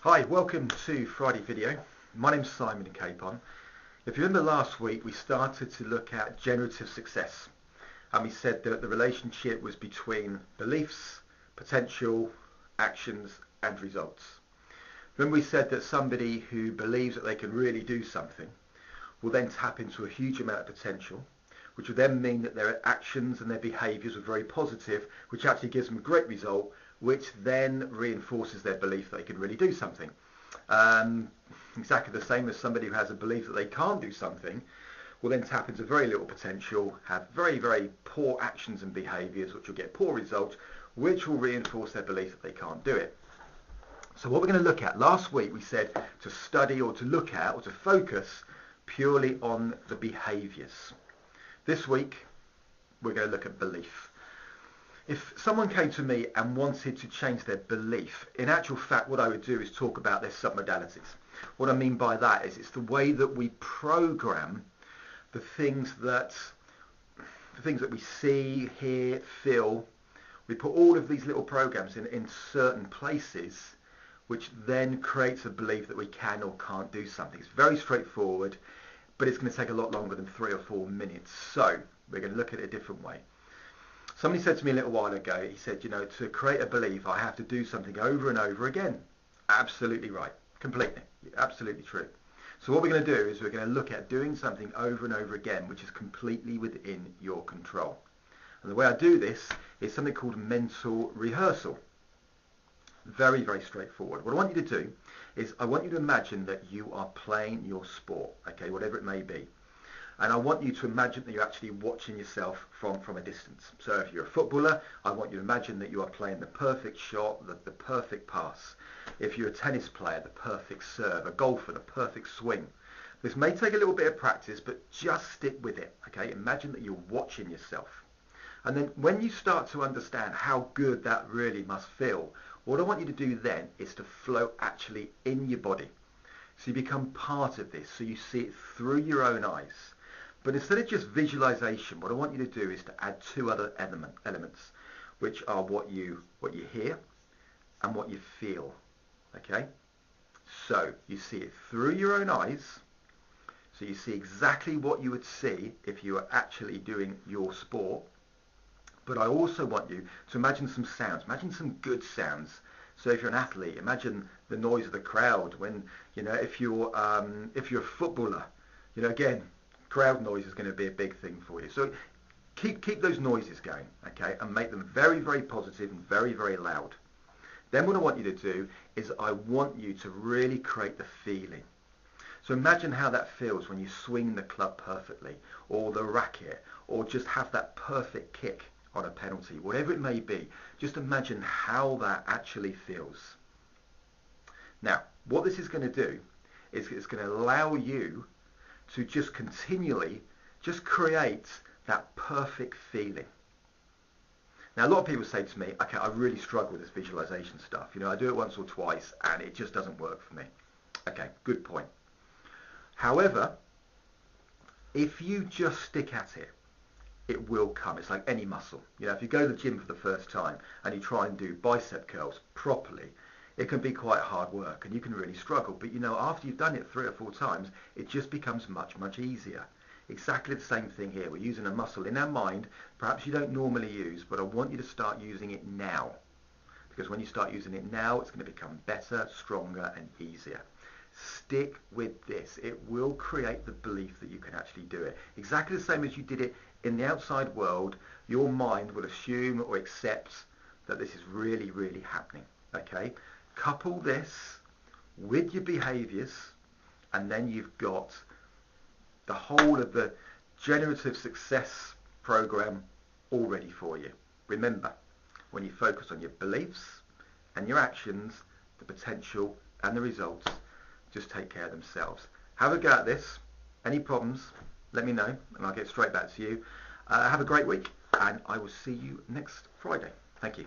Hi, welcome to Friday video. My name's Simon in Capon. If you remember last week, we started to look at generative success, and we said that the relationship was between beliefs, potential, actions and results. Remember we said that somebody who believes that they can really do something will then tap into a huge amount of potential, which will then mean that their actions and their behaviours are very positive, which actually gives them a great result, which then reinforces their belief that they can really do something. Exactly the same as somebody who has a belief that they can't do something will then tap into very little potential, have very, very poor actions and behaviours, which will get poor results, which will reinforce their belief that they can't do it. So what we're going to look at, last week we said to study or to look at or to focus purely on the behaviours. This week we're going to look at belief. If someone came to me and wanted to change their belief, in actual fact what I would do is talk about their submodalities. What I mean by that is it's the way that we program the things that we see, hear, feel. We put all of these little programs in certain places, which then creates a belief that we can or can't do something. It's very straightforward, but it's going to take a lot longer than 3 or 4 minutes. So we're going to look at it a different way. Somebody said to me a little while ago, he said, to create a belief, I have to do something over and over again. Absolutely right. Completely. Absolutely true. So what we're going to do is we're going to look at doing something over and over again, which is completely within your control. And the way I do this is something called mental rehearsal. Very, very straightforward. What I want you to do is I want you to imagine that you are playing your sport, okay, whatever it may be. And I want you to imagine that you're actually watching yourself from a distance. So if you're a footballer, I want you to imagine that you are playing the perfect shot, the perfect pass. If you're a tennis player, the perfect serve. A golfer, the perfect swing. This may take a little bit of practice, but just stick with it, okay? Imagine that you're watching yourself. And then when you start to understand how good that really must feel, what I want you to do then is to flow actually in your body. So you become part of this, so you see it through your own eyes. But instead of just visualization, what I want you to do is to add 2 other elements, which are what you hear and what you feel. Okay? So you see it through your own eyes, so you see exactly what you would see if you were actually doing your sport. But I also want you to imagine some sounds, imagine some good sounds. So if you're an athlete, imagine the noise of the crowd. When, if you're a footballer, again, crowd noise is going to be a big thing for you. So keep those noises going, okay, and make them very, very positive and very, very loud. Then what I want you to do is I want you to really create the feeling. So imagine how that feels when you swing the club perfectly, or the racket, or just have that perfect kick on a penalty, whatever it may be. Just imagine how that actually feels. Now, what this is going to do is it's going to allow you to just continually just create that perfect feeling. Now, a lot of people say to me, okay, I really struggle with this visualization stuff. I do it once or twice and it just doesn't work for me. Okay, good point. However, if you just stick at it, it will come. It's like any muscle. If you go to the gym for the first time and you try and do bicep curls properly, it can be quite hard work and you can really struggle. But after you've done it 3 or 4 times, it just becomes much, much easier. Exactly the same thing here. We're using a muscle in our mind, perhaps you don't normally use, but I want you to start using it now. Because when you start using it now, it's going to become better, stronger and easier. Stick with this. It will create the belief that you can actually do it. Exactly the same as you did it in the outside world, your mind will assume or accept that this is really, really happening. Okay? Couple this with your behaviours, and then you've got the whole of the generative success program all ready for you. Remember, when you focus on your beliefs and your actions, the potential and the results just take care of themselves. Have a go at this. Any problems, let me know and I'll get straight back to you. Have a great week and I will see you next Friday. Thank you.